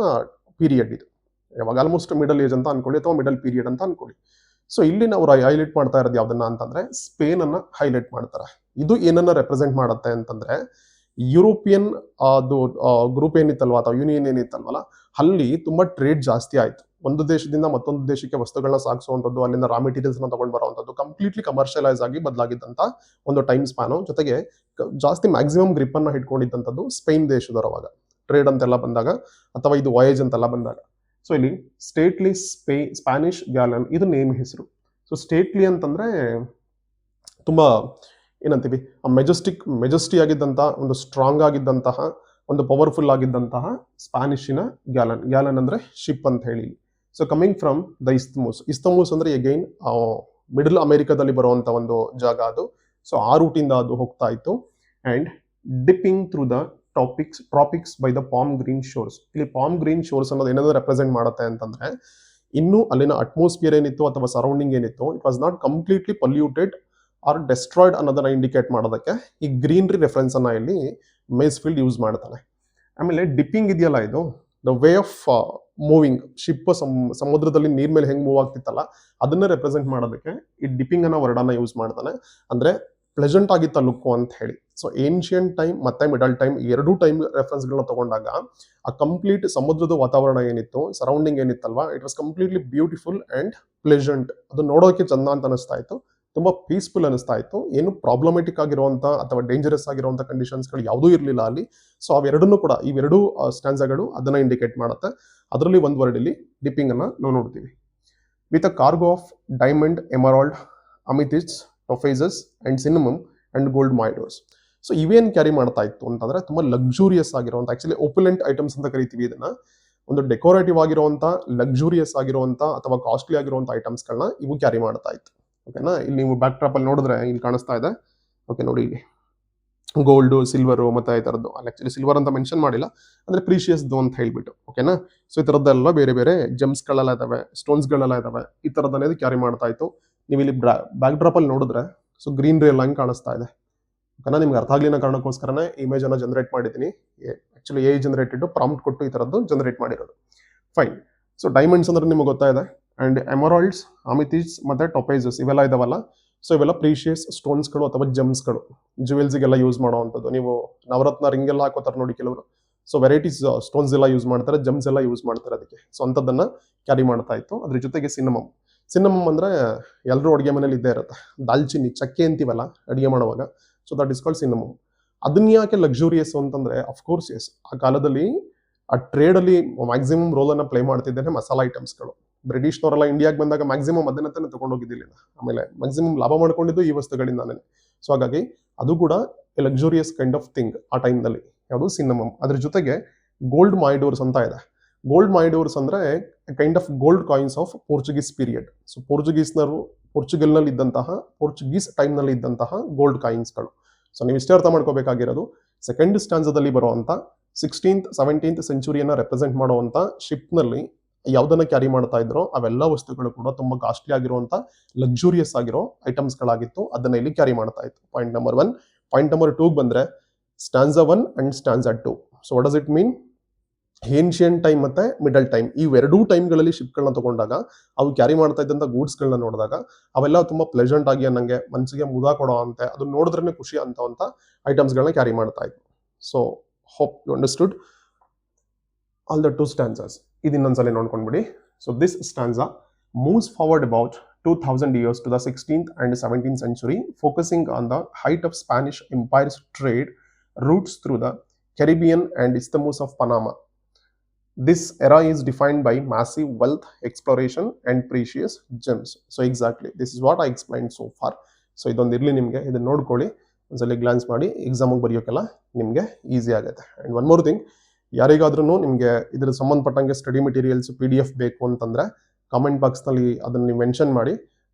period ಇದು. ಯಾವಾಗ almost middle age ಅಂತ ಅನ್ಕೊಳ್ಳಿ, ಅಥವಾ ಮಿಡಲ್ ಪೀರಿಯಡ್ ಅಂತ ಅನ್ಕೊಳ್ಳಿ. ಸೊ ಇಲ್ಲಿ ನಾವು ಹೈಲೈಟ್ ಮಾಡ್ತಾ ಇರೋದು ಯಾವ್ದನ್ನ ಅಂತಂದ್ರೆ ಸ್ಪೇನ್ ಅನ್ನ ಹೈಲೈಟ್ ಮಾಡ್ತಾರೆ. ಇದು ಏನನ್ನ ರೆಪ್ರೆಸೆಂಟ್ ಮಾಡುತ್ತೆ ಅಂತಂದ್ರೆ ಯುರೋಪಿಯನ್ ಅದು ಗ್ರೂಪ್ ಏನಿತ್ತಲ್ವಾ ಅಥವಾ ಯೂನಿಯನ್ ಏನಿತ್ತಲ್ವಲ್ಲ, ಅಲ್ಲಿ ತುಂಬಾ ಟ್ರೇಡ್ ಜಾಸ್ತಿ ಆಯ್ತು. ಒಂದು ದೇಶದಿಂದ ಮತ್ತೊಂದು ದೇಶಕ್ಕೆ ವಸ್ತುಗಳನ್ನ ಸಾಗಿಸುವಂಥದ್ದು, ಅಲ್ಲಿಂದ ರಾ ಮೆಟೀರಿಯಲ್ಸ್ ನ ತಗೊಂಡು ಬರುವಂಥದ್ದು ಕಂಪ್ಲೀಟ್ಲಿ ಕಮರ್ಷಿಯಲೈಸ್ ಆಗಿ ಬದಲಾಗಿದ್ದಂತ ಒಂದು ಟೈಮ್ ಸ್ಪಾನು. ಜೊತೆಗೆ ಜಾಸ್ತಿ ಮ್ಯಾಕ್ಸಿಮಮ್ ಗ್ರಿಪ್ ಅನ್ನ ಹಿಡ್ಕೊಂಡಿದ್ದಂಥದ್ದು ಸ್ಪೇನ್ ದೇಶದವರವಾಗ ಟ್ರೇಡ್ ಅಂತೆಲ್ಲ ಬಂದಾಗ, ಅಥವಾ ಇದು ವಾಯೇಜ್ ಅಂತೆಲ್ಲ ಬಂದಾಗ. ಸೊ ಇಲ್ಲಿ ಸ್ಟೇಟ್ಲಿ ಸ್ಪ್ಯಾನಿಷ್ ಗ್ಯಾಲನ್ ಇದು ನೇಮ್ ಹೆಸರು. ಸೊ ಸ್ಟೇಟ್ಲಿ ಅಂತಂದ್ರೆ ತುಂಬಾ ಏನಂತೀವಿ, ಮೆಜೆಸ್ಟಿ ಆಗಿದ್ದಂಥ, ಒಂದು ಸ್ಟ್ರಾಂಗ್ ಆಗಿದ್ದಂತಹ, ಒಂದು ಪವರ್ಫುಲ್ ಆಗಿದ್ದಂತಹ ಸ್ಪ್ಯಾನಿಷಿನ ಗ್ಯಾಲನ್ ಅಂದ್ರೆ ಶಿಪ್ ಅಂತ ಹೇಳಿ. ಸೊ ಕಮಿಂಗ್ ಫ್ರಮ್ ದ ಇಸ್ತಮೂಸ್ ಅಂದ್ರೆ ಅಗೈನ್ ಮಿಡಲ್ ಅಮೆರಿಕಾದಲ್ಲಿ ಬರುವಂತ ಒಂದು ಜಾಗ ಅದು. ಸೊ ಆ ರೂಟಿಂದ ಅದು ಹೋಗ್ತಾ ಇತ್ತು. And dipping through the tropics by the palm green shores. ಇಲ್ಲಿ ಪಾಮ್ ಗ್ರೀನ್ ಶೋರ್ಸ್ ಅನ್ನೋದು ಏನಾದ್ರು ರೆಪ್ರೆಸೆಂಟ್ ಮಾಡುತ್ತೆ ಅಂತಂದ್ರೆ, ಇನ್ನು ಅಲ್ಲಿನ ಅಟ್ಮಾಸ್ಫಿಯರ್ ಏನಿತ್ತು ಅಥವಾ ಸರೌಂಡಿಂಗ್ ಏನಿತ್ತು, it was not completely polluted or destroyed ಅನ್ನೋದನ್ನ ಇಂಡಿಕೇಟ್ ಮಾಡೋದಕ್ಕೆ ಈ ಗ್ರೀನರಿ ರೆಫರೆನ್ಸ್ ಅನ್ನ ಇಲ್ಲಿ ಮೇಸ್ಫೀಲ್ಡ್ ಯೂಸ್ ಮಾಡ್ತಾನೆ. ಆಮೇಲೆ ಡಿಪ್ಪಿಂಗ್ ಇದೆಯಲ್ಲ, ಇದು the way of moving ship ಸಮುದ್ರದಲ್ಲಿ ನೀರ್ ಮೇಲೆ ಹೆಂಗ್ ಮೂವ್ ಆಗ್ತಿತ್ತಲ್ಲ ಅದನ್ನ ರೆಪ್ರೆಸೆಂಟ್ ಮಾಡೋದಕ್ಕೆ ಈ ಡಿಪಿಂಗ್ ಅನ್ನೋ ವರ್ಡನ್ನ ಯೂಸ್ ಮಾಡ್ತಾನೆ. ಅಂದ್ರೆ ಪ್ಲೆಸೆಂಟ್ ಆಗಿತ್ತ ಲುಕ್ ಅಂತ ಹೇಳಿ. ಸೊ ಏನ್ಷಿಯಂಟ್ ಟೈಮ್ ಮತ್ತೆ ಮಿಡಲ್ ಟೈಮ್ ಎರಡೂ ಟೈಮ್ ರೆಫರೆನ್ಸ್ ಗಳನ್ನ ತಗೊಂಡಾಗ ಆ ಕಂಪ್ಲೀಟ್ ಸಮುದ್ರದ ವಾತಾವರಣ ಏನಿತ್ತು, ಸರೌಂಡಿಂಗ್ ಏನಿತ್ತಲ್ವಾ, it was completely beautiful and pleasant. ಅದು ನೋಡೋಕೆ ಚಂದ ಅಂತ ಅನಿಸ್ತಾ ಇತ್ತು, ತುಂಬಾ ಪೀಸ್ಫುಲ್ ಅನಿಸ್ತಾ ಇತ್ತು. ಏನು ಪ್ರಾಬ್ಲಮೆಟಿಕ್ ಆಗಿರುವಂತ ಅಥವಾ ಡೇಂಜರಸ್ ಆಗಿರುವಂತ ಕಂಡೀಷನ್ಸ್ಗಳು ಯಾವುದೂ ಇರಲಿಲ್ಲ ಅಲ್ಲಿ. ಸೊ ಅವೆರಡನ್ನೂ ಕೂಡ ಇವೆರಡೂ ಸ್ಟ್ಯಾನ್ಸಾಗಳು ಅದನ್ನ ಇಂಡಿಕೇಟ್ ಮಾಡುತ್ತೆ. ಅದರಲ್ಲಿ ಒಂದು ವರ್ಡ್ ಇಲ್ಲಿ ಡಿಪ್ಪಿಂಗ್ ಅನ್ನ ನಾವು ನೋಡ್ತೀವಿ. With a cargo of diamond, emerald, amethyst, topazes and cinnamon and gold moidores. So ಇವೇನ್ ಕ್ಯಾರಿ ಮಾಡ್ತಾ ಇತ್ತು ಅಂತಂದ್ರೆ ತುಂಬಾ ಲಕ್ಸುರಿಯಸ್ ಆಗಿರುವಂತ, ಆಕ್ಚುಲಿ ಓಪುಲೆಂಟ್ ಐಟಮ್ಸ್ ಅಂತ ಕರಿತೀವಿ ಇದನ್ನ. ಒಂದು ಡೆಕೋರೇಟಿವ್ ಆಗಿರುವಂತ, ಲಕ್ಸುರಿಯಸ್ ಆಗಿರುವಂತ ಅಥವಾ ಕಾಸ್ಟ್ಲಿ ಆಗಿರುವಂತ ಐಟಮ್ಸ್ಗಳನ್ನ ಇವು ಕ್ಯಾರಿ ಮಾಡ್ತಾ ಇತ್ತು. ಓಕೆನಾ, ಇಲ್ಲಿ ನೀವು ಬ್ಯಾಕ್ ಡ್ರಾಪ್ ಅಲ್ಲಿ ನೋಡಿದ್ರೆ ಇಲ್ಲಿ ಕಾಣಿಸ್ತಾ ಇದೆ. ಓಕೆ ನೋಡಿ, ಇಲ್ಲಿ ಗೋಲ್ಡ್, ಸಿಲ್ವರು ಮತ್ತೆ ಈ ತರದ್ದು. ಅಲ್ಲಿ ಆಕ್ಚುಲಿ ಸಿಲ್ವರ್ ಅಂತ ಮೆನ್ಷನ್ ಮಾಡಿಲ್ಲ, ಅಂದ್ರೆ ಪ್ರೀಶಿಯಸ್ದು ಅಂತ ಹೇಳ್ಬಿಟ್ಟು. ಓಕೆನಾ, ಸೊ ಈ ತರದ್ದೆಲ್ಲ ಬೇರೆ ಬೇರೆ ಜೆಮ್ಸ್ಗಳೆಲ್ಲ ಇದಾವೆ, ಸ್ಟೋನ್ಸ್ಗಳೆಲ್ಲ ಇದಾವೆ. ಈ ತರದನ್ನೇದು ಕ್ಯಾರಿ ಮಾಡ್ತಾ ಇತ್ತು. ನೀವು ಇಲ್ಲಿ ಬ್ಯಾಕ್ ಡ್ರಾಪ್ ಅಲ್ಲಿ ನೋಡಿದ್ರೆ ಸೊ ಗ್ರೀನರಿ ಎಲ್ಲ ಹಂಗೆ ಕಾಣಿಸ್ತಾ ಇದೆ. ಓಕೆನಾ, ನಿಮ್ಗೆ ಅರ್ಥ ಆಗ್ಲಿನ ಕಾರಣಕ್ಕೋಸ್ಕರನೇ ಇಮೇಜ್ ಅನ್ನ ಜನರೇಟ್ ಮಾಡಿದ್ದೀನಿ. ಆಕ್ಚುಲಿ ಎ ಜನರೇಟೆಡ್ ಪ್ರಾಂಪ್ಟ್ ಕೊಟ್ಟು ಈ ತರದ್ದು ಜನರೇಟ್ ಮಾಡಿರೋದು. ಫೈನ್. ಸೊ ಡೈಮಂಡ್ಸ್ ಅಂದ್ರೆ ನಿಮ್ಗೆ ಗೊತ್ತಾಯಿದೆ, ಅಂಡ್ ಎಮರಾಲ್ಡ್ಸ್, ಅಮಿಥಿಸ್ ಮತ್ತೆ ಟೊಪೈಸಸ್ ಇವೆಲ್ಲ ಇದಾವಲ್ಲ. ಸೊ ಇವೆಲ್ಲ ಪ್ರೀಶಿಯಸ್ ಸ್ಟೋನ್ಸ್ಗಳು ಅಥವಾ ಜೆಮ್ಸ್ಗಳು, ಜುವೆಲ್ಸ್ಗೆಲ್ಲ ಯೂಸ್ ಮಾಡೋವಂಥದ್ದು. ನೀವು ನವರತ್ನ ರಿಂಗ್ ಎಲ್ಲ ಹಾಕೋತಾರೆ ನೋಡಿ ಕೆಲವರು. ಸೊ ವೆರೈಟೀಸ್ ಸ್ಟೋನ್ಸ್ ಎಲ್ಲ ಯೂಸ್ ಮಾಡ್ತಾರೆ, ಜೆಮ್ಸ್ ಎಲ್ಲ ಯೂಸ್ ಮಾಡ್ತಾರೆ ಅದಕ್ಕೆ. ಸೊ ಅಂಥದ್ದನ್ನ ಕ್ಯಾರಿ ಮಾಡ್ತಾ ಇತ್ತು. ಅದ್ರ ಜೊತೆಗೆ ಸಿನಮಮ್. ಸಿನಮಮ್ ಅಂದ್ರೆ ಎಲ್ಲರೂ ಅಡುಗೆ ಮನೇಲಿ ಇದ್ದೇ ಇರುತ್ತೆ. ದಾಲ್ಚಿನ್ನಿ, ಚಕ್ಕೆ ಅಂತೀವಲ್ಲ ಅಡುಗೆ ಮಾಡುವಾಗ. So that is called cinnamon. ಅದನ್ನ ಯಾಕೆ ಲಕ್ಸುರಿಯಸ್ ಅಂತಂದ್ರೆ, ಅಫ್ಕೋರ್ಸ್ ಎಸ್, ಆ ಕಾಲದಲ್ಲಿ ಆ ಟ್ರೇಡ್ ಅಲ್ಲಿ ಮ್ಯಾಕ್ಸಿಮಮ್ ರೋಲ್ ಅನ್ನ ಪ್ಲೇ ಮಾಡ್ತಿದ್ದೇನೆ ಮಸಾಲಾ ಐಟಮ್ಸ್ಗಳು. ಬ್ರಿಟಿಷ್ನವರೆಲ್ಲ ಇಂಡಿಯಾಗೆ ಬಂದಾಗ ಮ್ಯಾಕ್ಸಿಮಮ್ ಅದನ್ನ ತಗೊಂಡೋಗಿದ್ದಿಲ್ಲ. ಆಮೇಲೆ ಮ್ಯಾಕ್ಸಿಮಮ್ ಲಾಭ ಮಾಡ್ಕೊಂಡಿದ್ದು ಈ ವಸ್ತುಗಳಿಂದಾನೆ. ಸೊ ಹಾಗಾಗಿ ಅದು ಕೂಡ ಲಕ್ಸುರಿಯಸ್ ಕೈಂಡ್ ಆಫ್ ಥಿಂಗ್ ಆ ಟೈಮ್ನಲ್ಲಿ. ಯಾವುದು ಸಿನಮಮ್. ಅದ್ರ ಜೊತೆಗೆ ಗೋಲ್ಡ್ ಮೈಡೋರ್ಸ್ ಅಂತ ಇದೆ. ಗೋಲ್ಡ್ ಮೈಡೋರ್ಸ್ ಅಂದ್ರೆ kind of gold coins of Portuguese period. So ಪೋರ್ಚುಗಲ್ನಲ್ಲಿ ಇದ್ದಂತಹ, ಪೋರ್ಚುಗೀಸ್ ಟೈಮ್ನಲ್ಲಿ ಇದ್ದಂತಹ ಗೋಲ್ಡ್ ಕಾಯಿನ್ಸ್ಗಳು. ಸೊ ನೀವು ಇಷ್ಟೇ ಅರ್ಥ ಮಾಡ್ಕೋಬೇಕಾಗಿರೋದು, ಸೆಕೆಂಡ್ ಸ್ಟ್ಯಾನ್ಸದಲ್ಲಿ ಬರುವಂತ 16th 17th ಸೆಂಚುರಿಯನ್ನ ರೆಪ್ರೆಸೆಂಟ್ ಮಾಡುವಂತ ಶಿಪ್ನಲ್ಲಿ ಯಾವ್ದನ್ನ ಕ್ಯಾರಿ ಮಾಡ್ತಾ ಇದ್ರೋ ಅವೆಲ್ಲ ವಸ್ತುಗಳು ಕೂಡ ತುಂಬಾ ಕಾಸ್ಟ್ಲಿ ಆಗಿರುವಂತ, ಲಕ್ಸುರಿಯಸ್ ಆಗಿರೋ ಐಟಮ್ಸ್ಗಳಾಗಿತ್ತು. ಅದನ್ನ ಇಲ್ಲಿ ಕ್ಯಾರಿ ಮಾಡ್ತಾ ಇತ್ತು. Point number 1. ಪಾಯಿಂಟ್ ನಂಬರ್ 2 ಬಂದ್ರೆ stanza 1 and stanza 2. So what does it mean? Ancient time ಮತ್ತೆ ಮಿಡಲ್ ಟೈಮ್ ಇವೆರಡೂ ಟೈಮ್ಗಳಲ್ಲಿ ಶಿಪ್ಗಳನ್ನ ತಗೊಂಡಾಗ ಅವು ಕ್ಯಾರಿ ಮಾಡ್ತಾ ಇದ್ದಂತ ಗೂಡ್ಸ್ಗಳನ್ನ ನೋಡಿದಾಗ ಅವೆಲ್ಲ ತುಂಬಾ ಪ್ಲೆಸೆಂಟ್ ಆಗಿ ನಂಗೆ ಮನಸ್ಸಿಗೆ ಮುದ ಕೊಡೋ ಅಂತೆ, ಅದನ್ನ ನೋಡಿದ್ರೆ ಖುಷಿ ಅಂತ ಐಟಮ್ಸ್ಗಳನ್ನ ಕ್ಯಾರಿ ಮಾಡ್ತಾ ಇತ್ತು. So hope you understood all the 2 stanzas. ಇದು ಇನ್ನೊಂದ್ಸಲ ನೋಡ್ಕೊಂಡ್ಬಿಡಿ. So this stanza moves forward about 2000 years to the 16th and 17th century, focusing on the height of Spanish Empire's trade routes through the Caribbean and Isthmus of Panama. This era is defined by massive wealth, exploration and precious gems. So exactly, this is what I explained so far. So ಇದೊಂದು ಇರಲಿ ನಿಮಗೆ, ಇದನ್ನ ನೋಡ್ಕೊಳ್ಳಿ, ಒಂದ್ಸಲ glance ಮಾಡಿ ಎಕ್ಸಾಮಿಗೆ ಬರೆಯೋಕ್ಕೆಲ್ಲ ನಿಮಗೆ easy ಆಗುತ್ತೆ. And one more thing, ಯಾರಿಗಾದ್ರೂ ನಿಮಗೆ ಇದ್ರ ಸಂಬಂಧಪಟ್ಟಂಗೆ ಸ್ಟಡಿ ಮೆಟೀರಿಯಲ್ಸ್ PDF ಬೇಕು ಅಂತಂದ್ರೆ ಕಾಮೆಂಟ್ ಬಾಕ್ಸ್ನಲ್ಲಿ ಅದನ್ನು ನೀವು ಮೆನ್ಷನ್ ಮಾಡಿ.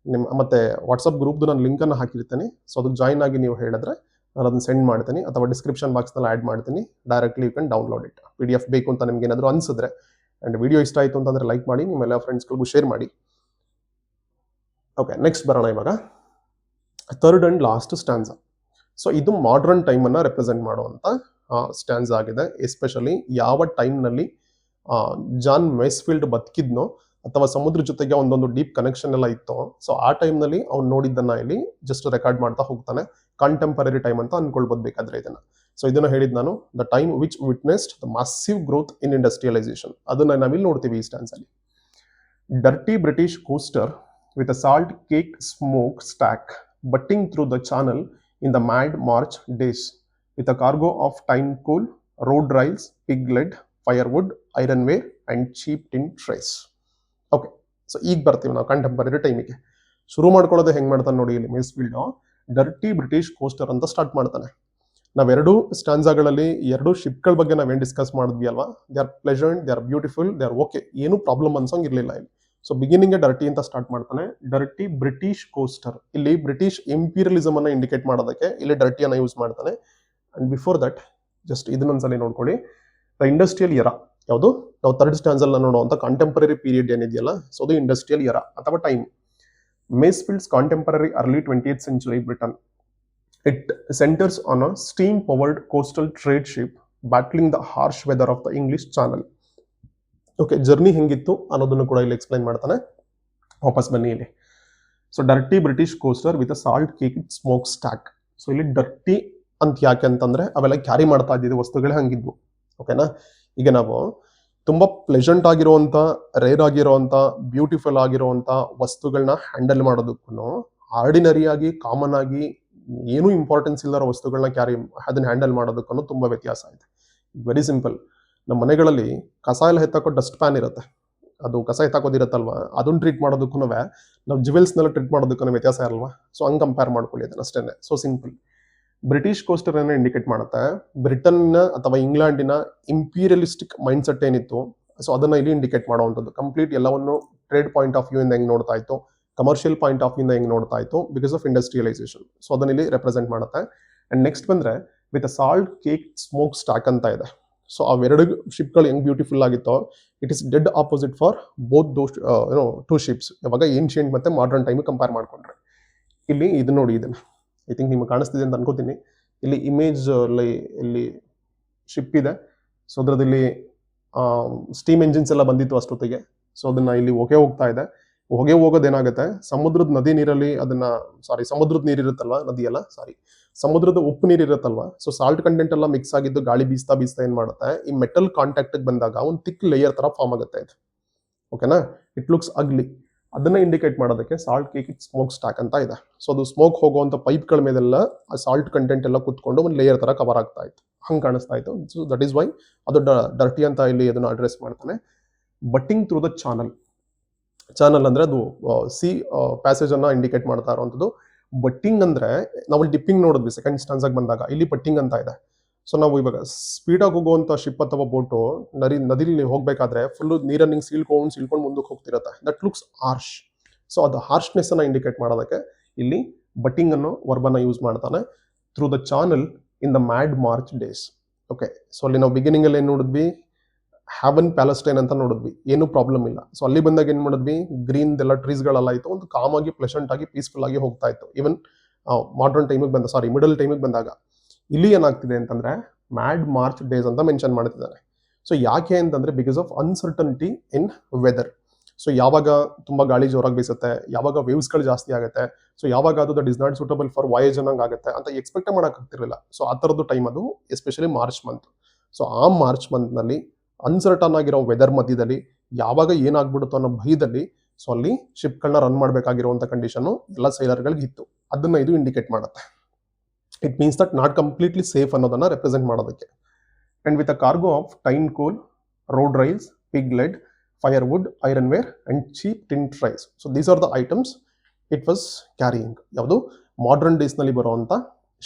ಮತ್ತೆ ವಾಟ್ಸಪ್ ಗ್ರೂಪ್ದು ನಾನು ಲಿಂಕನ್ನು ಹಾಕಿರ್ತೀನಿ. ಸೊ ಅದಕ್ಕೆ ಜಾಯ್ನ್ ಆಗಿ ನೀವು ಹೇಳಿದ್ರೆ ನಾನು ಅದನ್ನು ಸೆಂಡ್ ಮಾಡ್ತೀನಿ, ಅಥವಾ ಡಿಸ್ಕ್ರಿಪ್ಷನ್ ಬಾಕ್ಸ್ನಲ್ಲಿ ಆ್ಯಡ್ ಮಾಡ್ತೀನಿ. Directly you can download it. PDF ಬೇಕು ಅಂತ ನಿಮ್ಗೆ ಏನಾದರೂ ಅನಿಸಿದ್ರೆ, ಆ್ಯಂಡ್ ವಿಡಿಯೋ ಇಷ್ಟ ಆಯಿತು ಅಂತಂದರೆ ಲೈಕ್ ಮಾಡಿ, ನಿಮ್ಮೆಲ್ಲ ಫ್ರೆಂಡ್ಸ್ಗಳಿಗೂ ಶೇರ್ ಮಾಡಿ. ಓಕೆ, ನೆಕ್ಸ್ಟ್ ಬರೋಣ ಇವಾಗ. Third and last stanza. So ಇದು ಮಾಡರ್ನ್ ಟೈಮನ್ನು ರೆಪ್ರೆಸೆಂಟ್ ಮಾಡುವಂಥ ಸ್ಟ್ಯಾನ್ಸಾ ಆಗಿದೆ. ಎಸ್ಪೆಷಲಿ ಯಾವ ಟೈಮ್ನಲ್ಲಿ ಜಾನ್ ಮೆಸ್ಫೀಲ್ಡ್ ಬದುಕಿದ್ನೋ ಅಥವಾ ಸಮುದ್ರ ಜೊತೆಗೆ ಒಂದೊಂದು ಡೀಪ್ ಕನೆಕ್ಷನ್ ಎಲ್ಲ ಇತ್ತು. ಸೊ ಆ ಟೈಮ್ನಲ್ಲಿ ಅವ್ನು ನೋಡಿದ್ದನ್ನ ಇಲ್ಲಿ ಜಸ್ಟ್ ರೆಕಾರ್ಡ್ ಮಾಡ್ತಾ ಹೋಗ್ತಾನೆ. ಕಂಟೆಂಪರರಿ ಟೈಮ್ ಅಂತ ಅನ್ಕೊಳ್ಬೋದು ಬೇಕಾದ್ರೆ ಇದನ್ನ. ಸೊ ಇದನ್ನ ಹೇಳಿದ್ ನಾನು, the time which witnessed the massive growth in industrialisation. ಅದನ್ನ ನಾವಿಲ್ಲಿ ನೋಡ್ತೀವಿ ಈ ಸ್ಟ್ಯಾನ್ಸ್ ಅಲ್ಲಿ. Dirty British coaster with a salt cake smoke stack butting through the channel in the mad March days with a cargo of Tyne coal, road rails, pig lead, firewood, iron ware and cheap tin trays. Okay, so ಈಗ ಬರ್ತೀವಿ ನಾವು contemporary ಟೈಮಿಗೆ. ಶುರು ಮಾಡ್ಕೊಳ್ಳೋದು ಹೆಂಗ್ ಮಾಡ್ತಾನೆ ನೋಡಿ ಇಲ್ಲಿ ಮೆಸ್ಫೀಲ್ಡ್. ಡರ್ಟಿ ಬ್ರಿಟಿಷ್ ಕೋಸ್ಟರ್ ಅಂತ ಸ್ಟಾರ್ಟ್ ಮಾಡ್ತಾನೆ. ನಾವೆರಡು ಸ್ಟ್ಯಾನ್ಸಾಗಳಲ್ಲಿ ಎರಡು ಶಿಪ್ಗಳ ಬಗ್ಗೆ ನಾವೇನು ಡಿಸ್ಕಸ್ ಮಾಡಿದ್ವಿ ಅಲ್ವಾ. They are pleasant, they are beautiful, they are okay, ಏನು ಪ್ರಾಬ್ಲಮ್ ಅನ್ಸಂಗ್ ಇರಲಿಲ್ಲ ಇಲ್ಲಿ. ಸೊ ಬಿಗಿನಿಂಗ್ ಡರ್ಟಿ ಅಂತ ಸ್ಟಾರ್ಟ್ ಮಾಡ್ತಾನೆ. ಡರ್ಟಿ ಬ್ರಿಟಿಷ್ ಕೋಸ್ಟರ್, ಇಲ್ಲಿ ಬ್ರಿಟಿಷ್ ಇಂಪೀರಿಯಲಿಸಮ್ ಅನ್ನ ಇಂಡಿಕೇಟ್ ಮಾಡೋದಕ್ಕೆ ಇಲ್ಲಿ ಡರ್ಟಿಯನ್ನು ಯೂಸ್ ಮಾಡ್ತಾನೆ. ಅಂಡ್ ಬಿಫೋರ್ ದಟ್ ಜಸ್ಟ್ ಇದನ್ನೊಂದ್ಸಲ ನೋಡ್ಕೊಳ್ಳಿ. ದ ಇಂಡಸ್ಟ್ರಿಯಲ್ ಎರಾ ಯಾವುದು ನಾವು ಥರ್ಡ್ ಸ್ಟ್ಯಾನ್ಸಲ್ಲಿ ನೋಡುವಂಥ ಕಂಟೆಂಪರರಿ ಪೀರಿಯಡ್ ಏನಿದೆಯಲ್ಲ, ಸೊ ಅದು ಇಂಡಸ್ಟ್ರಿಯಲ್ ಎರಾ ಅಥವಾ time. Masefield's contemporary early 20th century Britain. It centers on a steam-powered coastal trade ship battling the harsh weather of the English Channel. Okay, journey ಹೆಂಗಿತ್ತು ಅನ್ನೋದನ್ನು ಕೂಡ ಇಲ್ಲಿ explain ಮಾಡ್ತಾನೆ. ವಾಪಸ್ ಬನ್ನಿ ಇಲ್ಲಿ. So dirty British coaster with a salt cake smoke stock. So ಇಲ್ಲಿ dirty ಅಂತ ಯಾಕೆ ಅಂತಂದ್ರೆ ಅವೆಲ್ಲ ಕ್ಯಾರಿ ಮಾಡ್ತಾ ಇದ್ದಿದ್ದು ವಸ್ತುಗಳೇ ಹಂಗಿದ್ವು. ಓಕೆನಾ. ಈಗ ನಾವು ತುಂಬಾ ಪ್ಲೆಸೆಂಟ್ ಆಗಿರುವಂತ, ರೇರ್ ಆಗಿರುವಂತ, ಬ್ಯೂಟಿಫುಲ್ ಆಗಿರುವಂತ ವಸ್ತುಗಳನ್ನ ಹ್ಯಾಂಡಲ್ ಮಾಡೋದಕ್ಕೂ ಆರ್ಡಿನರಿ ಆಗಿ, ಕಾಮನ್ ಆಗಿ, ಏನೂ ಇಂಪಾರ್ಟೆನ್ಸ್ ಇಲ್ಲದ ವಸ್ತುಗಳನ್ನ ಅದನ್ನ ಹ್ಯಾಂಡಲ್ ಮಾಡೋದಕ್ಕೂ ತುಂಬಾ ವ್ಯತ್ಯಾಸ ಇದೆ. Very simple. ನಮ್ಮ ಮನೆಗಳಲ್ಲಿ ಕಸ ಎಲ್ಲ ಎತ್ತಾಕೋ ಡಸ್ಟ್ ಪ್ಯಾನ್ ಇರುತ್ತೆ, ಅದು ಕಸ ಎತ್ತಾಕೋದಿರತ್ತಲ್ವಾ, ಅದನ್ನ ಟ್ರೀಟ್ ಮಾಡೋದಕ್ಕೂ ನಾವು ಜುವೆಲ್ಸ್ನೆಲ್ಲ ಟ್ರೀಟ್ ಮಾಡೋದಕ್ಕೂ ವ್ಯತ್ಯಾಸ ಇರಲ್ವಾ. ಸೊ ಹಂಗೆ ಕಂಪೇರ್ ಮಾಡ್ಕೊಳ್ಳಿ ಅದನ್ನ ಅಷ್ಟೇ. So simple. ಬ್ರಿಟಿಷ್ ಕೋಸ್ಟರ್ ಅನ್ನ ಇಂಡಿಕೇಟ್ ಮಾಡುತ್ತೆ. ಬ್ರಿಟನ್ನ ಅಥವಾ ಇಂಗ್ಲೆಂಡಿನ ಇಂಪೀರಿಯಲಿಸ್ಟಿಕ್ ಮೈಂಡ್ ಸೆಟ್ ಏನಿತ್ತು, ಸೊ ಅದನ್ನ ಇಲ್ಲಿ ಇಂಡಿಕೇಟ್ ಮಾಡುವಂಥದ್ದು. ಕಂಪ್ಲೀಟ್ ಎಲ್ಲವನ್ನು ಟ್ರೇಡ್ ಪಾಯಿಂಟ್ ಆಫ್ ವ್ಯೂ ಇಂದ ಹೆಂಗ್ ನೋಡ್ತಾ ಇತ್ತು, ಕಮರ್ಷಿಯಲ್ ಪಾಯಿಂಟ್ ಆಫ್ ವ್ಯೂ ಇಂದ ಹೆಂಗ್ ನೋಡ್ತಾ ಇತ್ತು, ಬಿಕಾಸ್ ಆಫ್ ಇಂಡಸ್ಟ್ರಿಯಲೈಸೇಷನ್. ಸೊ ಅದನ್ನ ಇಲ್ಲಿ ರೆಪ್ರೆಸೆಂಟ್ ಮಾಡುತ್ತೆ. ಅಂಡ್ ನೆಕ್ಸ್ಟ್ ಬಂದ್ರೆ with a salt cake smoke stack ಅಂತ ಇದೆ. ಸೊ ಅವೆರಡು ಶಿಪ್ಗಳು ಹೆಂಗ್ ಬ್ಯೂಟಿಫುಲ್ ಆಗಿತ್ತೋ, it is dead opposite for both those two ships. ಯಾವಾಗ ಏನ್ಷಿಯಂಟ್ ಮತ್ತೆ ಮಾಡರ್ನ್ ಟೈಮ್ ಕಂಪೇರ್ ಮಾಡ್ಕೊಂಡ್ರೆ ಇಲ್ಲಿ ಇದು ನೋಡಿ, ಇದನ್ನ ಐ ಥಿಂಕ್ ನಿಮ್ಗೆ ಕಾಣಿಸ್ತಿದೆ ಅಂತ ಅನ್ಕೋತೀನಿ. ಇಲ್ಲಿ ಇಮೇಜ್ ಇಲ್ಲಿ ಶಿಪ್ ಇದೆ. ಸೊ ಅದ್ರದಲ್ಲಿ ಸ್ಟೀಮ್ ಎಂಜಿನ್ಸ್ ಎಲ್ಲ ಬಂದಿತ್ತು ಅಷ್ಟೊತ್ತಿಗೆ. ಸೊ ಅದನ್ನ ಇಲ್ಲಿ ಹೊಗೆ ಹೋಗ್ತಾ ಇದೆ. ಹೊಗೆ ಹೋಗೋದೇನಾಗುತ್ತೆ, ಸಮುದ್ರದ ನದಿ ನೀರಲ್ಲಿ ಸಮುದ್ರದ ನೀರಿರುತ್ತಲ್ವಾ, ನದಿ ಅಲ್ಲ ಸಾರಿ, ಸಮುದ್ರದ ಉಪ್ಪು ನೀರು ಇರುತ್ತಲ್ವಾ. ಸೊ ಸಾಲ್ಟ್ ಕಂಟೆಂಟ್ ಎಲ್ಲ ಮಿಕ್ಸ್ ಆಗಿದ್ದು ಗಾಳಿ ಬೀಸ್ತಾ ಏನ್ ಮಾಡುತ್ತೆ, ಈ ಮೆಟಲ್ ಕಾಂಟ್ಯಾಕ್ಟ್ ಬಂದಾಗ ಒಂದು ಥಿಕ್ ಲೇಯರ್ ತರ ಫಾರ್ಮ್ ಆಗುತ್ತೆ ಇದು. ಓಕೆನಾ. ಇಟ್ ಲುಕ್ಸ್ ಅಗ್ಲಿ. ಅದನ್ನ ಇಂಡಿಕೇಟ್ ಮಾಡೋದಕ್ಕೆ ಸಾಲ್ಟ್ ಕೇಕ್ ಸ್ಮೋಕ್ ಸ್ಟಾಕ್ ಅಂತ ಇದೆ. ಸೊ ಅದು ಸ್ಮೋಕ್ ಹೋಗುವಂತ ಪೈಪ್ಗಳ ಮೇಲೆಲ್ಲ ಆ ಸಾಲ್ಟ್ ಕಂಟೆಂಟ್ ಎಲ್ಲ ಕುತ್ಕೊಂಡು ಒಂದು ಲೇಯರ್ ತರ ಕವರ್ ಆಗ್ತಾ ಇತ್ತು, ಹಂಗೆ ಕಾಣಿಸ್ತಾ ಇತ್ತು. ಸೊ ದಟ್ ಈಸ್ ವೈ ಅದು ಡರ್ಟಿ ಅಂತ ಇಲ್ಲಿ ಅದನ್ನ ಅಡ್ರೆಸ್ ಮಾಡ್ತಾನೆ. Batting through the channel. Channel ಅಂದ್ರೆ ಅದು ಸಿ ಪ್ಯಾಸೇಜ್ ಅನ್ನ ಇಂಡಿಕೇಟ್ ಮಾಡ್ತಾ ಇರುವಂತದ್ದು. ಬಟ್ಟಿಂಗ್ ಅಂದ್ರೆ ನಾವು ಡಿಪ್ಪಿಂಗ್ ನೋಡಿದ್ವಿ ಸೆಕೆಂಡ್ ಸ್ಟಾನ್ಸಾಗಿ ಬಂದಾಗ, ಇಲ್ಲಿ ಬಟ್ಟಿಂಗ್ ಅಂತ ಇದೆ. ಸೊ ನಾವು ಇವಾಗ ಸ್ಪೀಡಾಗಿ ಹೋಗುವಂತ ಶಿಪ್ ಅಥವಾ ಬೋಟು ನದಿಲಿ ಹೋಗ್ಬೇಕಾದ್ರೆ ಫುಲ್ ನೀರನ್ನು ಸೀಳ್ಕೊಂಡು ಮುಂದಕ್ಕೆ ಹೋಗ್ತಿರುತ್ತೆ. That looks harsh. ಸೊ ಅದು ಹಾರ್ಶ್ನೆಸ್ ಅನ್ನ ಇಂಡಿಕೇಟ್ ಮಾಡೋದಕ್ಕೆ ಇಲ್ಲಿ ಬಟ್ಟಿಂಗ್ ಅನ್ನೋ ವರ್ಬನ್ನ ಯೂಸ್ ಮಾಡ್ತಾನೆ. Through the channel in the mad March days. Okay. So ಅಲ್ಲಿ ನಾವು ಬಿಗಿನಿಂಗ್ ಅಲ್ಲಿ ಏನ್ ನೋಡಿದ್ವಿ, ಹ್ಯಾವನ್ ಪ್ಯಾಲೆಸ್ಟೈನ್ ಅಂತ ನೋಡಿದ್ವಿ, ಏನು ಪ್ರಾಬ್ಲಮ್ ಇಲ್ಲ. ಸೊ ಅಲ್ಲಿ ಬಂದಾಗ ಏನ್ ಮಾಡಿದ್ವಿ, ಗ್ರೀನ್ ಎಲ್ಲ ಟ್ರೀಸ್ಗಳೆಲ್ಲ ಇತ್ತು, ಒಂದು ಕಾಮ್ ಆಗಿ, ಪ್ಲೆಸೆಂಟ್ ಆಗಿ, ಪೀಸ್ಫುಲ್ ಆಗಿ ಹೋಗ್ತಾ ಇತ್ತು. ಈವನ್ ಮಾಡರ್ನ್ ಟೈಮಿಗೆ ಮಿಡಲ್ ಟೈಮಿಗೆ ಬಂದಾಗ ಇಲ್ಲಿ ಏನಾಗ್ತಿದೆ ಅಂತಂದ್ರೆ ಮ್ಯಾಡ್ ಮಾರ್ಚ್ ಡೇಸ್ ಅಂತ ಮೆನ್ಷನ್ ಮಾಡ್ತಿದ್ದಾರೆ. ಸೊ ಯಾಕೆ ಅಂತಂದ್ರೆ because of uncertainty in weather. So ಯಾವಾಗ ತುಂಬಾ ಗಾಳಿ ಜೋರಾಗಿ ಬೀಸುತ್ತೆ, ಯಾವಾಗ ವೇವ್ಸ್ಗಳು ಜಾಸ್ತಿ ಆಗುತ್ತೆ, ಸೊ ಯಾವಾಗ ಅದು that is not suitable for voyage ಅನ್ನಂಗ್ ಆಗುತ್ತೆ ಅಂತ ಎಕ್ಸ್ಪೆಕ್ಟ್ ಮಾಡಕ್ ಆಗ್ತಿರ್ಲಿಲ್ಲ. ಸೊ ಆ ತರದ್ದು ಟೈಮ್ ಅದು, ಎಸ್ಪೆಷಲಿ ಮಾರ್ಚ್ ಮಂತ್. ಸೊ ಆ ಮಾರ್ಚ್ ಮಂತ್ ನಲ್ಲಿ ಅನ್ಸರ್ಟನ್ ಆಗಿರೋ ವೆದರ್ ಮಧ್ಯದಲ್ಲಿ ಯಾವಾಗ ಏನಾಗ್ಬಿಡುತ್ತೋ ಅನ್ನೋ ಭಯದಲ್ಲಿ ಸೊ ಅಲ್ಲಿ ಶಿಪ್ಗಳನ್ನ ರನ್ ಮಾಡಬೇಕಾಗಿರುವಂತ ಕಂಡೀಷನ್ ಎಲ್ಲ ಸೈಲರ್ಗಳಿಗೆ ಇತ್ತು. ಅದನ್ನ ಇದು ಇಂಡಿಕೇಟ್ ಮಾಡುತ್ತೆ. It means that not completely safe ಅನ್ನೋದನ್ನ ರೆಪ್ರೆಸೆಂಟ್ ಮಾಡೋದಕ್ಕೆ. And with a cargo of Tyne coal, road rails, pig lead, firewood, iron ware and cheap tin trays. So these are the items it was carrying. ಯಾವುದು modern days ನಲ್ಲಿ ಬರುವಂತ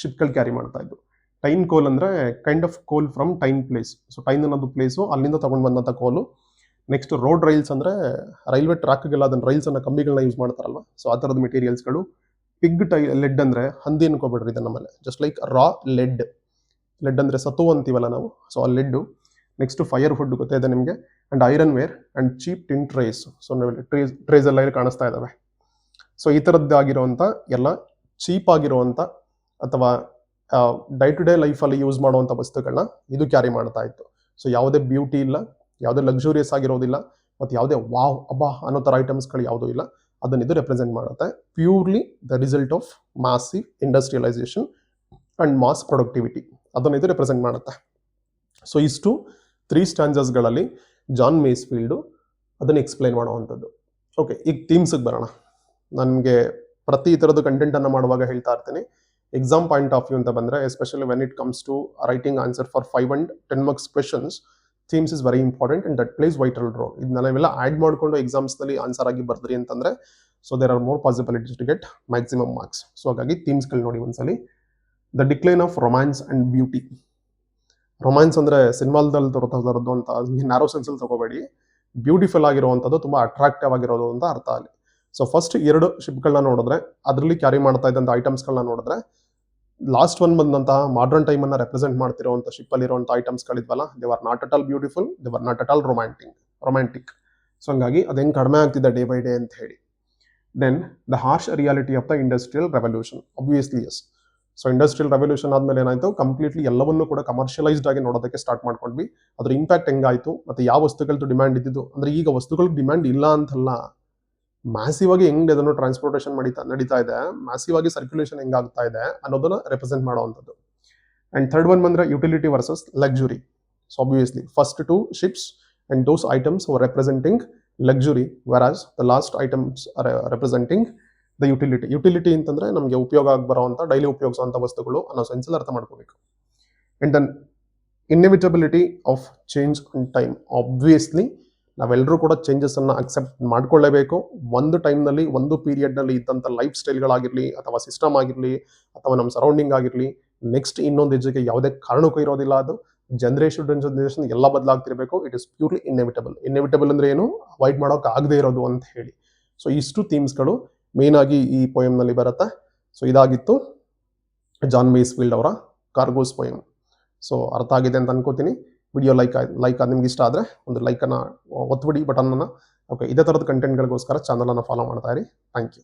ಶಿಪ್ಗಳು carry ಮಾಡ್ತಾ ಇದ್ದು. Tyne coal ಅಂದ್ರೆ kind of coal from Tyne place. So Tyne ಅನ್ನೋದು place, ಅಲ್ಲಿಂದ ತಗೊಂಡು ಬಂದಂತ ಕೋಲು. ನೆಕ್ಸ್ಟ್ ರೋಡ್ ರೈಲ್ಸ್ ಅಂದ್ರೆ ರೈಲ್ವೆ ಟ್ರ್ಯಾಕ್ಗೆಲ್ಲ ಅದನ್ನ ರೈಲ್ಸ್ ಅನ್ನ ಕಂಬಿಗಳನ್ನ ಯೂಸ್ ಮಾಡ್ತಾರಲ್ವಾ. ಸೊ ಆ ತರದ ಮೆಟೀರಿಯಲ್ಸ್ಗಳು. ಪಿಗ್ ಲೆಡ್ ಅಂದ್ರೆ ಹಂದಿ ಅನ್ಕೋಬೇಡ್ರಿ ಇದನ್ನ, ನಮ್ಮಲ್ಲಿ ಜಸ್ಟ್ ಲೈಕ್ ರಾ ಲೆಡ್. ಲೆಡ್ ಅಂದ್ರೆ ಸತು ಅಂತೀವಲ್ಲ ನಾವು, ಸೊ ಆ ಲೆಡ್. ನೆಕ್ಸ್ಟ್ ಫೈರ್ ವುಡ್ ಗೊತ್ತಿದೆ ನಿಮಗೆ, and iron ware and cheap tin trays. So trays ಎಲ್ಲ ಇಲ್ಲಿ ಕಾಣಿಸ್ತಾ ಇದಾವೆ. ಸೊ ಈ ತರದ್ದಾಗಿರುವಂತ ಎಲ್ಲ ಚೀಪ್ ಆಗಿರುವಂತ ಅಥವಾ ಡೇ ಟು ಡೇ ಲೈಫಲ್ಲಿ ಯೂಸ್ ಮಾಡುವಂಥ ವಸ್ತುಗಳನ್ನ ಇದು ಕ್ಯಾರಿ ಮಾಡ್ತಾ ಇತ್ತು. ಸೊ ಯಾವುದೇ ಬ್ಯೂಟಿ ಇಲ್ಲ, ಯಾವುದೇ ಲಕ್ಸುರಿಯಸ್ ಆಗಿರೋದಿಲ್ಲ, ಮತ್ತು ಯಾವುದೇ ವಾವ್ ಅಬ್ಬಾ ಅನ್ನೋ ಥರ ಐಟಮ್ಸ್ಗಳು ಯಾವುದೂ ಇಲ್ಲ. ಅದನ್ನ ಇದು ರೆಪ್ರೆಸೆಂಟ್ ಮಾಡುತ್ತೆ. Purely the result of massive industrialisation and mass productivity ಅದನ್ನ ಇದು ರೆಪ್ರೆಸೆಂಟ್ ಮಾಡುತ್ತೆ. ಸೊ ಇಷ್ಟು 3 ಸ್ಟ್ಯಾನ್ಜಸ್ಗಳಲ್ಲಿ ಜಾನ್ ಮೇಸ್ಫೀಲ್ಡು ಅದನ್ನು ಎಕ್ಸ್ಪ್ಲೈನ್ ಮಾಡುವಂಥದ್ದು. ಓಕೆ, ಈಗ ಥೀಮ್ಸ್ಗೆ ಬರೋಣ. ನನಗೆ ಪ್ರತಿ ಥರದ ಕಂಟೆಂಟನ್ನು ಮಾಡುವಾಗ ಹೇಳ್ತಾ ಇರ್ತೀನಿ, ಎಕ್ಸಾಮ್ ಪಾಯಿಂಟ್ ಆಫ್ ವ್ಯೂ ಅಂತ ಬಂದರೆ, especially when it comes to writing answer for 5 and 10 marks questions, themes is very important and that plays vital role. ಇದನ್ನ ನಾವೆಲ್ಲ ಆ್ಯಡ್ ಮಾಡಿಕೊಂಡು ಎಕ್ಸಾಮ್ಸ್ನಲ್ಲಿ ಆನ್ಸರ್ ಆಗಿ ಬರ್ದ್ರಿ ಅಂತಂದರೆ, so there are more possibilities to get maximum marks. So ಹಾಗಾಗಿ ಥೀಮ್ಸ್ಗಳು ನೋಡಿ ಒಂದ್ಸಲಿ. The decline of romance and beauty. Romance ಅಂದರೆ ಸಿನಿಮಾದಲ್ಲಿ ತರೋದು ಅಂತ ನ್ಯಾರೋ ಸೆನ್ಸಲ್ಲಿ ತಗೋಬೇಡಿ. ಬ್ಯೂಟಿಫುಲ್ ಆಗಿರುವಂಥದ್ದು, ತುಂಬ ಅಟ್ರಾಕ್ಟಿವ್ ಆಗಿರೋದು ಅಂತ ಅರ್ಥ ಅಲ್ಲಿ. ಸೊ ಫಸ್ಟ್ 2 ಶಿಪ್ಗಳನ್ನ ನೋಡಿದ್ರೆ, ಅದರಲ್ಲಿ ಕ್ಯಾರಿ ಮಾಡ್ತಾ ಇದ್ದಂಥ ಐಟಮ್ಸ್ಗಳನ್ನ ನೋಡಿದ್ರೆ, ಲಾಸ್ಟ್ ಒನ್ ಬಂದಂತಹ ಮಾಡರ್ನ್ ಟೈಮನ್ನು ರೆಪ್ರೆಸೆಂಟ್ ಮಾಡ್ತಿರುವಂಥ ಶಿಪ್ಪಲ್ಲಿರುವಂಥ ಐಟಮ್ಸ್ಗಳಿದ್ವಲ್ಲ, they are not at all beautiful, they are not at all romantic. So ಹಂಗಾಗಿ ಅದು ಹೆಂಗೆ ಕಡಿಮೆ ಆಗ್ತಿದೆ ಡೇ ಬೈ ಡೇ ಅಂತ ಹೇಳಿ. Then the harsh reality of the industrial revolution. Obviously yes. So industrial revolution ಆದಮೇಲೆ ಏನಾಯಿತು, ಕಂಪ್ಲೀಟ್ಲಿ ಎಲ್ಲವನ್ನೂ ಕೂಡ ಕಮರ್ಷಿಯಲೈಸ್ಡ್ ಆಗಿ ನೋಡೋದಕ್ಕೆ ಸ್ಟಾರ್ಟ್ ಮಾಡ್ಕೊಂಡ್ವಿ. ಅದ್ರ ಇಂಪ್ಯಾಕ್ಟ್ ಹೆಂಗಾಯಿತು, ಮತ್ತು ಯಾವ ವಸ್ತುಗಳದ್ದು ಡಿಮ್ಯಾಂಡ್ ಇದ್ದಿದ್ದು, ಅಂದರೆ ಈಗ ವಸ್ತುಗಳಿಗೆ ಡಿಮ್ಯಾಂಡ್ ಇಲ್ಲ ಅಂತಲ್ಲ, ಮ್ಯಾಸಿವ್ ಆಗಿ ಹೆಂಗೆ ಅದನ್ನು ಟ್ರಾನ್ಸ್ಪೋರ್ಟೇಷನ್ ನಡೀತಾ ಇದೆ, ಮ್ಯಾಸಿವ್ ಆಗಿ ಸರ್ಕ್ಯುಲೇಷನ್ ಹೆಂಗಾಗ್ತಾ ಇದೆ ಅನ್ನೋದನ್ನ ರೆಪ್ರೆಸೆಂಟ್ ಮಾಡುವಂಥದ್ದು. ಆ್ಯಂಡ್ ಥರ್ಡ್ ಒನ್ ಬಂದರೆ utility versus luxury. So obviously first two ships and those items were representing luxury, whereas the last items are representing the utility. Utility ಅಂತಂದರೆ ನಮಗೆ ಉಪಯೋಗ ಆಗಿ ಬರೋವಂಥ, ಡೈಲಿ ಉಪಯೋಗಿಸುವಂಥ ವಸ್ತುಗಳು ಅನ್ನೋ ಸೆನ್ಸಲ್ಲಿ ಅರ್ಥ ಮಾಡ್ಕೋಬೇಕು. And then inevitability of change on time. Obviously ನಾವೆಲ್ಲರೂ ಕೂಡ ಚೇಂಜಸನ್ನು ಅಕ್ಸೆಪ್ಟ್ ಮಾಡ್ಕೊಳ್ಳೇಬೇಕು. ಒಂದು ಟೈಮ್ನಲ್ಲಿ, ಒಂದು ಪೀರಿಯಡ್ನಲ್ಲಿ ಇದ್ದಂಥ ಲೈಫ್ ಸ್ಟೈಲ್ಗಳಾಗಿರಲಿ, ಅಥವಾ ಸಿಸ್ಟಮ್ ಆಗಿರಲಿ, ಅಥವಾ ನಮ್ಮ ಸರೌಂಡಿಂಗ್ ಆಗಿರಲಿ, ನೆಕ್ಸ್ಟ್ ಇನ್ನೊಂದು ಹೆಜ್ಜೆಗೆ ಯಾವುದೇ ಕಾರಣಕ್ಕೂ ಇರೋದಿಲ್ಲ. ಅದು ಜನರೇಷನ್ ಎಲ್ಲ ಬದಲಾಗ್ತಿರಬೇಕು. ಇಟ್ ಇಸ್ ಪ್ಯೂರ್ಲಿ ಇನ್ನೆವಿಟಬಲ್ ಅಂದರೆ ಏನು, ಅವಾಯ್ಡ್ ಮಾಡೋಕೆ ಆಗದೆ ಇರೋದು ಅಂತ ಹೇಳಿ. ಸೊ ಇಷ್ಟು ಥೀಮ್ಸ್ಗಳು ಮೇನ್ ಆಗಿ ಈ ಪೋಯಮ್ನಲ್ಲಿ ಬರುತ್ತೆ. ಸೊ ಇದಾಗಿತ್ತು ಜಾನ್ ಮೇಸ್ಫೀಲ್ಡ್ ಅವರ ಕಾರ್ಗೋಸ್ ಪೋಯಮ್. ಸೊ ಅರ್ಥ ಆಗಿದೆ ಅಂತ ಅನ್ಕೋತೀನಿ. ವಿಡಿಯೋ ಲೈಕ್ ನಿಮ್ಗೆ ಇಷ್ಟ ಆದರೆ ಒಂದು ಲೈಕನ್ನು ಒತ್ಬಿಡಿ, ಬಟನ್ನ. ಓಕೆ, ಇದೇ ಥರದ ಕಂಟೆಂಟ್ಗಳಿಗೋಸ್ಕರ ಚಾನಲನ್ನು ಫಾಲೋ ಮಾಡ್ತಾ ಇರಿ. Thank you.